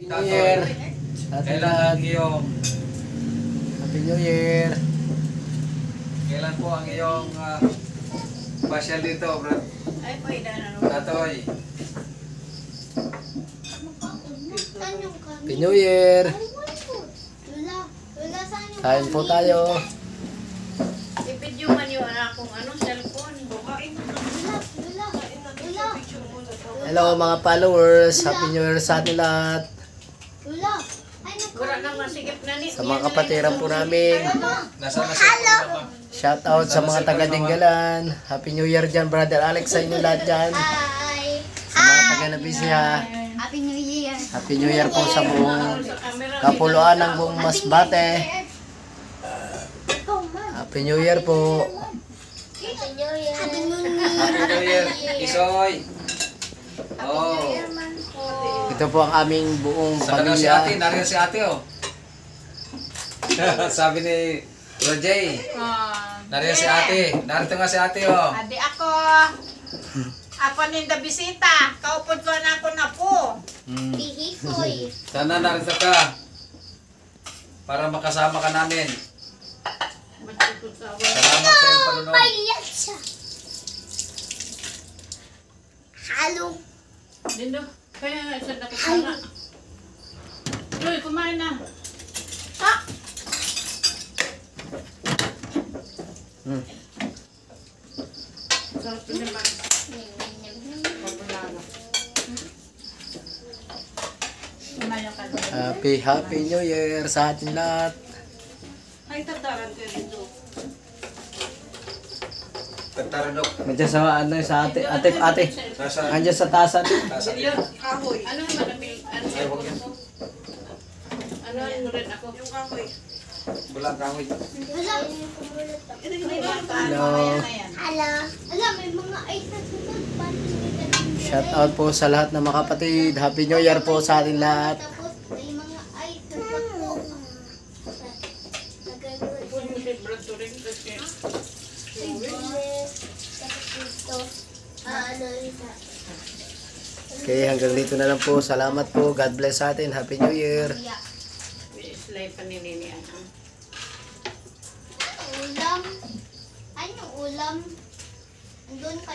New Year. Kailan ang iyong Happy New Year. kailan po ang iyong pasyal dito, bro? Ay, pwede na naman. Tatoy. Happy New Year. Kain po tayo. I-video man yung anak kong cellphone. Hello mga followers. Happy New Year sa atin lahat. Gura na masigip na ni. Sa mga kapatiran po namin. Nasa siya po Shout out sa mga taga Dinggalan. Happy New Year dyan, Brother Alex, sa inyo lahat dyan. Sa mga taga Nabisya. Happy New Year. Happy New Year po sa buong kapuluan ng buong Masbate. Happy New Year po. Happy New Year. Happy New Happy New Year, Isoy. Oh. Ito po ang aming buong Saka daw si ate, pamilya. nariyan si ate oh. Sabi ni Roger, nariyan si ate. Narito nga si ate oh. Adi ako. Ako ninda bisita. Kaupod ko na ako na po. Pihisoy. Sana narito ka. Para makasama ka namin. Salamat sa iyong panunod. Payak siya. Halo. Dindo. Kaya nga isa na kasama. Uy, kumain na. Ha? Sarap din naman. Kumain ka doon. Happy New Year sa atin lahat. Ay, tataran ka dito. Tagtaranok. Nandiyan sa ano sa ate. Nasa Nandiyan sa taas ate. nasa Kahoy. Ano naman ang ano? Ay, huwag yan. Ano yung rin ako? Yung kahoy. Bulang kahoy. Wala. Hello. Hala. Ala, may mga ice na sunod. Shout out po sa lahat ng mga kapatid. Happy New Year po sa atin lahat. Tapos, may mga ice na sunod. Okay, hanggang dito na lang po. Salamat po. God bless sa atin. Happy New Year. Slide pa ni Nini. Ulam. Ano ulam? Andun ka